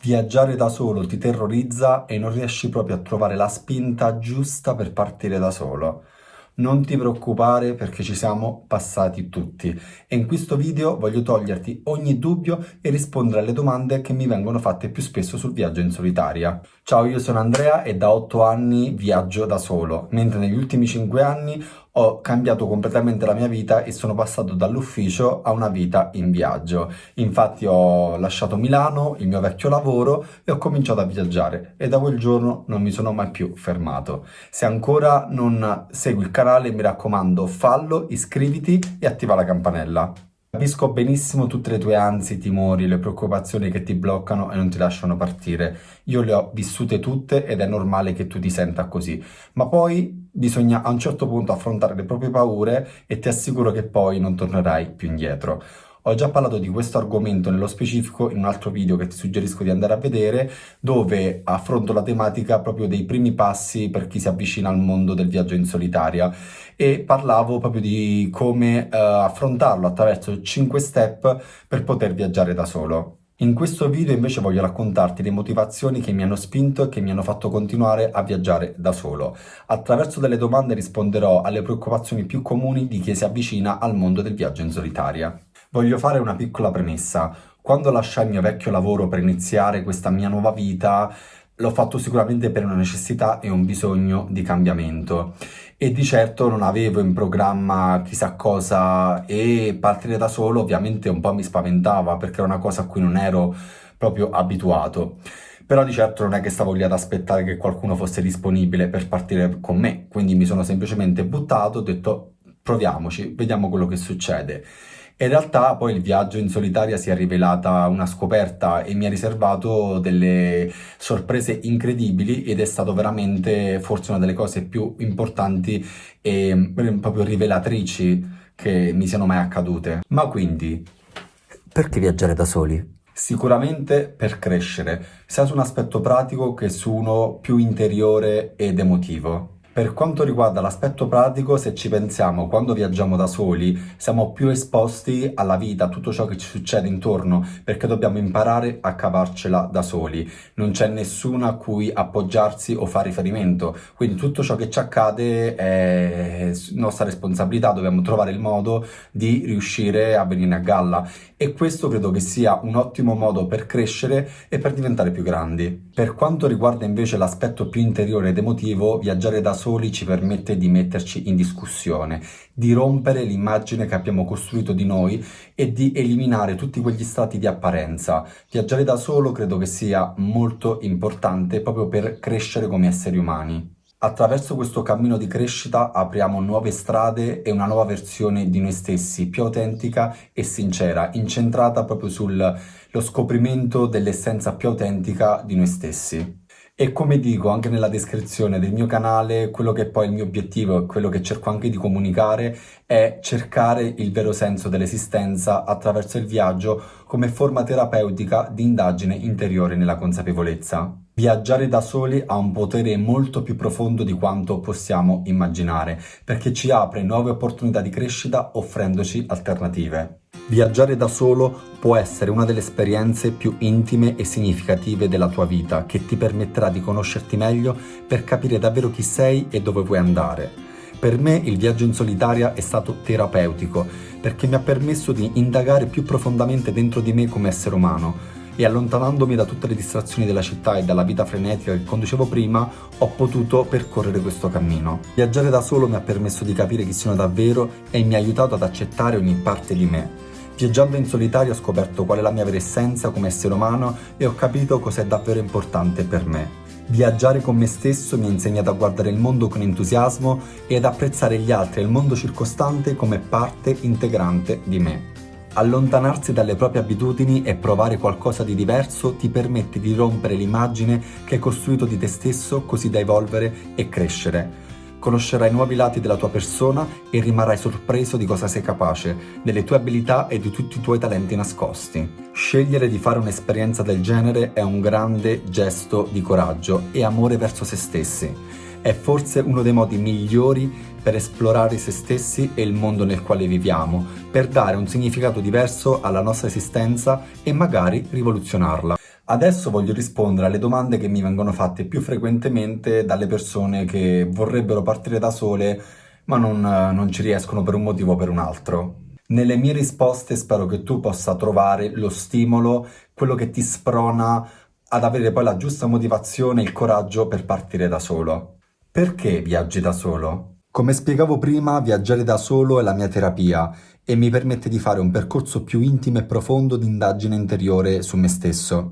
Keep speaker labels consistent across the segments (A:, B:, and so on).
A: Viaggiare da solo ti terrorizza e non riesci proprio a trovare la spinta giusta per partire da solo. Non ti preoccupare perché ci siamo passati tutti e in questo video voglio toglierti ogni dubbio e rispondere alle domande che mi vengono fatte più spesso sul viaggio in solitaria. Ciao, io sono Andrea e da 8 anni viaggio da solo, mentre negli ultimi 5 anni ho cambiato completamente la mia vita e sono passato dall'ufficio a una vita in viaggio. Infatti ho lasciato Milano, il mio vecchio lavoro, e ho cominciato a viaggiare e da quel giorno non mi sono mai più fermato. Se ancora non segui il canale, mi raccomando, fallo, iscriviti e attiva la campanella. Capisco benissimo tutte le tue ansie, i timori, le preoccupazioni che ti bloccano e non ti lasciano partire. Io le ho vissute tutte ed è normale che tu ti senta così. Ma poi bisogna a un certo punto affrontare le proprie paure e ti assicuro che poi non tornerai più indietro. Ho già parlato di questo argomento nello specifico in un altro video che ti suggerisco di andare a vedere, dove affronto la tematica proprio dei primi passi per chi si avvicina al mondo del viaggio in solitaria e parlavo proprio di come affrontarlo attraverso 5 step per poter viaggiare da solo. In questo video invece voglio raccontarti le motivazioni che mi hanno spinto e che mi hanno fatto continuare a viaggiare da solo. Attraverso delle domande risponderò alle preoccupazioni più comuni di chi si avvicina al mondo del viaggio in solitaria. Voglio fare una piccola premessa. Quando lasciai il mio vecchio lavoro per iniziare questa mia nuova vita, l'ho fatto sicuramente per una necessità e un bisogno di cambiamento. E di certo non avevo in programma chissà cosa e partire da solo ovviamente un po' mi spaventava perché era una cosa a cui non ero proprio abituato. Però di certo non è che stavo lì ad aspettare che qualcuno fosse disponibile per partire con me, quindi mi sono semplicemente buttato, ho detto proviamoci, vediamo quello che succede. E in realtà poi il viaggio in solitaria si è rivelata una scoperta e mi ha riservato delle sorprese incredibili ed è stato veramente forse una delle cose più importanti e proprio rivelatrici che mi siano mai accadute. Ma quindi, perché viaggiare da soli? Sicuramente per crescere, sia su un aspetto pratico che su uno più interiore ed emotivo. Per quanto riguarda l'aspetto pratico, se ci pensiamo, quando viaggiamo da soli siamo più esposti alla vita, a tutto ciò che ci succede intorno, perché dobbiamo imparare a cavarcela da soli. Non c'è nessuno a cui appoggiarsi o fare riferimento, quindi tutto ciò che ci accade è nostra responsabilità, dobbiamo trovare il modo di riuscire a venire a galla. E questo credo che sia un ottimo modo per crescere e per diventare più grandi. Per quanto riguarda invece l'aspetto più interiore ed emotivo, viaggiare da soli ci permette di metterci in discussione, di rompere l'immagine che abbiamo costruito di noi e di eliminare tutti quegli stati di apparenza. Viaggiare da solo credo che sia molto importante proprio per crescere come esseri umani. Attraverso questo cammino di crescita apriamo nuove strade e una nuova versione di noi stessi, più autentica e sincera, incentrata proprio sullo scoprimento dell'essenza più autentica di noi stessi. E come dico anche nella descrizione del mio canale, quello che poi è il mio obiettivo e quello che cerco anche di comunicare è cercare il vero senso dell'esistenza attraverso il viaggio come forma terapeutica di indagine interiore nella consapevolezza. Viaggiare da soli ha un potere molto più profondo di quanto possiamo immaginare, perché ci apre nuove opportunità di crescita offrendoci alternative. Viaggiare da solo può essere una delle esperienze più intime e significative della tua vita, che ti permetterà di conoscerti meglio per capire davvero chi sei e dove vuoi andare. Per me il viaggio in solitaria è stato terapeutico, perché mi ha permesso di indagare più profondamente dentro di me come essere umano, e allontanandomi da tutte le distrazioni della città e dalla vita frenetica che conducevo prima, ho potuto percorrere questo cammino. Viaggiare da solo mi ha permesso di capire chi sono davvero e mi ha aiutato ad accettare ogni parte di me. Viaggiando in solitario ho scoperto qual è la mia vera essenza come essere umano e ho capito cos'è davvero importante per me. Viaggiare con me stesso mi ha insegnato a guardare il mondo con entusiasmo e ad apprezzare gli altri e il mondo circostante come parte integrante di me. Allontanarsi dalle proprie abitudini e provare qualcosa di diverso ti permette di rompere l'immagine che hai costruito di te stesso così da evolvere e crescere. Conoscerai nuovi lati della tua persona e rimarrai sorpreso di cosa sei capace, delle tue abilità e di tutti i tuoi talenti nascosti. Scegliere di fare un'esperienza del genere è un grande gesto di coraggio e amore verso se stessi. È forse uno dei modi migliori per esplorare se stessi e il mondo nel quale viviamo, per dare un significato diverso alla nostra esistenza e magari rivoluzionarla. Adesso voglio rispondere alle domande che mi vengono fatte più frequentemente dalle persone che vorrebbero partire da sole, ma non ci riescono per un motivo o per un altro. Nelle mie risposte spero che tu possa trovare lo stimolo, quello che ti sprona ad avere poi la giusta motivazione e il coraggio per partire da solo. Perché viaggi da solo? Come spiegavo prima, viaggiare da solo è la mia terapia e mi permette di fare un percorso più intimo e profondo di indagine interiore su me stesso.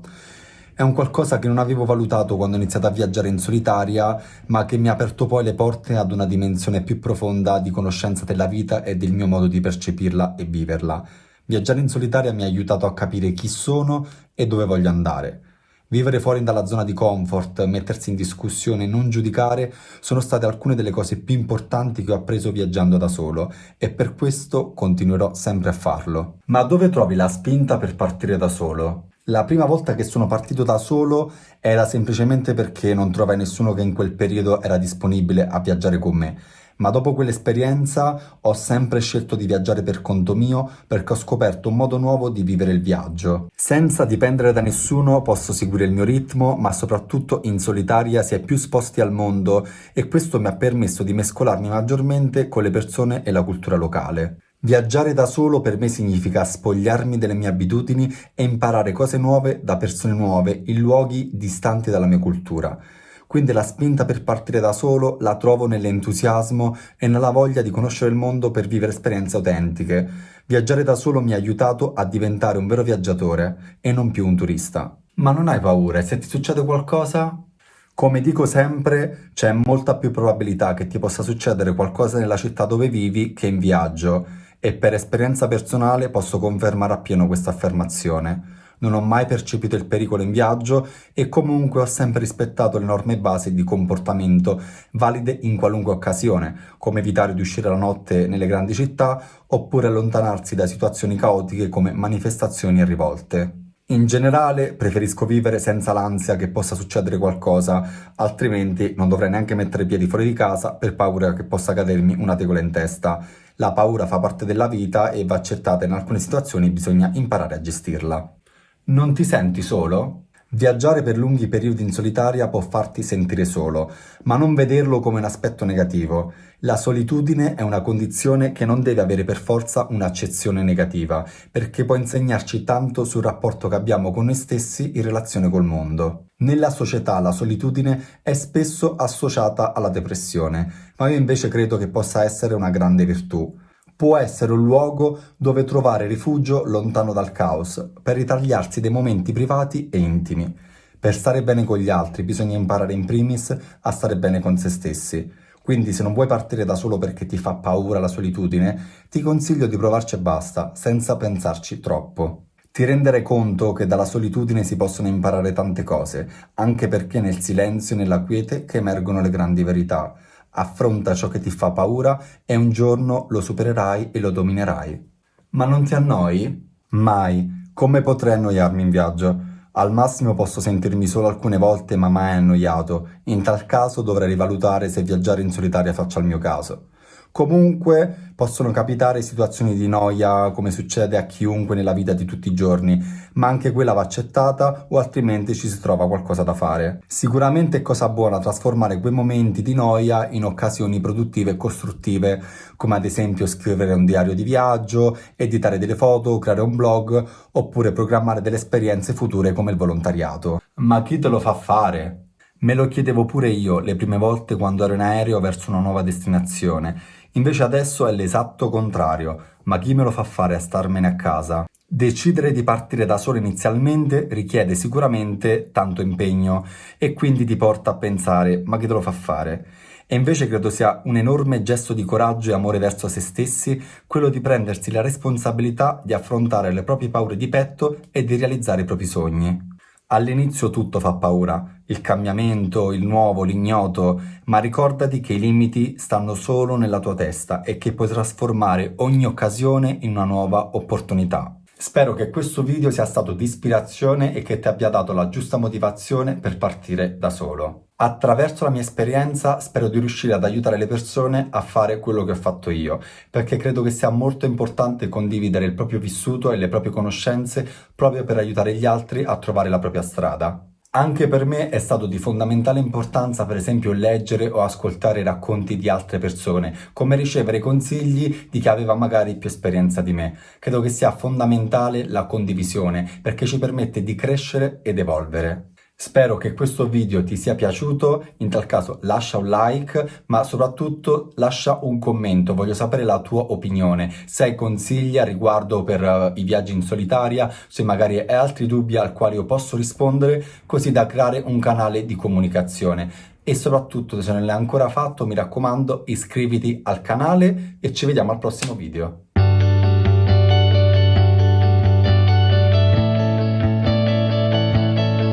A: È un qualcosa che non avevo valutato quando ho iniziato a viaggiare in solitaria, ma che mi ha aperto poi le porte ad una dimensione più profonda di conoscenza della vita e del mio modo di percepirla e viverla. Viaggiare in solitaria mi ha aiutato a capire chi sono e dove voglio andare. Vivere fuori dalla zona di comfort, mettersi in discussione e non giudicare sono state alcune delle cose più importanti che ho appreso viaggiando da solo e per questo continuerò sempre a farlo. Ma dove trovi la spinta per partire da solo? La prima volta che sono partito da solo era semplicemente perché non trovai nessuno che in quel periodo era disponibile a viaggiare con me. Ma dopo quell'esperienza ho sempre scelto di viaggiare per conto mio perché ho scoperto un modo nuovo di vivere il viaggio. Senza dipendere da nessuno posso seguire il mio ritmo, ma soprattutto in solitaria si è più esposti al mondo e questo mi ha permesso di mescolarmi maggiormente con le persone e la cultura locale. Viaggiare da solo per me significa spogliarmi delle mie abitudini e imparare cose nuove da persone nuove in luoghi distanti dalla mia cultura. Quindi la spinta per partire da solo la trovo nell'entusiasmo e nella voglia di conoscere il mondo per vivere esperienze autentiche. Viaggiare da solo mi ha aiutato a diventare un vero viaggiatore e non più un turista. Ma non hai paura? E se ti succede qualcosa? Come dico sempre, c'è molta più probabilità che ti possa succedere qualcosa nella città dove vivi che in viaggio e per esperienza personale posso confermare appieno questa affermazione. Non ho mai percepito il pericolo in viaggio e comunque ho sempre rispettato le norme base di comportamento valide in qualunque occasione, come evitare di uscire la notte nelle grandi città oppure allontanarsi da situazioni caotiche come manifestazioni e rivolte. In generale preferisco vivere senza l'ansia che possa succedere qualcosa, altrimenti non dovrei neanche mettere piedi fuori di casa per paura che possa cadermi una tegola in testa. La paura fa parte della vita e va accettata in alcune situazioni, bisogna imparare a gestirla. Non ti senti solo? Viaggiare per lunghi periodi in solitaria può farti sentire solo, ma non vederlo come un aspetto negativo. La solitudine è una condizione che non deve avere per forza un'accezione negativa, perché può insegnarci tanto sul rapporto che abbiamo con noi stessi in relazione col mondo. Nella società la solitudine è spesso associata alla depressione, ma io invece credo che possa essere una grande virtù. Può essere un luogo dove trovare rifugio lontano dal caos, per ritagliarsi dei momenti privati e intimi. Per stare bene con gli altri bisogna imparare in primis a stare bene con se stessi. Quindi se non vuoi partire da solo perché ti fa paura la solitudine, ti consiglio di provarci e basta, senza pensarci troppo. Ti renderai conto che dalla solitudine si possono imparare tante cose, anche perché è nel silenzio e nella quiete che emergono le grandi verità. Affronta ciò che ti fa paura e un giorno lo supererai e lo dominerai. Ma non ti annoi? Mai. Come potrei annoiarmi in viaggio? Al massimo posso sentirmi solo alcune volte, ma mai annoiato. In tal caso dovrei rivalutare se viaggiare in solitaria faccia il mio caso. Comunque possono capitare situazioni di noia, come succede a chiunque nella vita di tutti i giorni, ma anche quella va accettata o altrimenti ci si trova qualcosa da fare. Sicuramente è cosa buona trasformare quei momenti di noia in occasioni produttive e costruttive, come ad esempio scrivere un diario di viaggio, editare delle foto, creare un blog oppure programmare delle esperienze future come il volontariato. Ma chi te lo fa fare? Me lo chiedevo pure io le prime volte quando ero in aereo verso una nuova destinazione. Invece adesso è l'esatto contrario, ma chi me lo fa fare a starmene a casa? Decidere di partire da solo inizialmente richiede sicuramente tanto impegno e quindi ti porta a pensare, ma chi te lo fa fare? E invece credo sia un enorme gesto di coraggio e amore verso se stessi quello di prendersi la responsabilità di affrontare le proprie paure di petto e di realizzare i propri sogni. All'inizio tutto fa paura, il cambiamento, il nuovo, l'ignoto, ma ricordati che i limiti stanno solo nella tua testa e che puoi trasformare ogni occasione in una nuova opportunità. Spero che questo video sia stato di ispirazione e che ti abbia dato la giusta motivazione per partire da solo. Attraverso la mia esperienza spero di riuscire ad aiutare le persone a fare quello che ho fatto io, perché credo che sia molto importante condividere il proprio vissuto e le proprie conoscenze proprio per aiutare gli altri a trovare la propria strada. Anche per me è stato di fondamentale importanza, per esempio, leggere o ascoltare i racconti di altre persone, come ricevere consigli di chi aveva magari più esperienza di me. Credo che sia fondamentale la condivisione, perché ci permette di crescere ed evolvere. Spero che questo video ti sia piaciuto, in tal caso lascia un like, ma soprattutto lascia un commento, voglio sapere la tua opinione, se hai consigli a riguardo per i viaggi in solitaria, se magari hai altri dubbi al quali io posso rispondere, così da creare un canale di comunicazione. E soprattutto, se non l'hai ancora fatto, mi raccomando, iscriviti al canale e ci vediamo al prossimo video.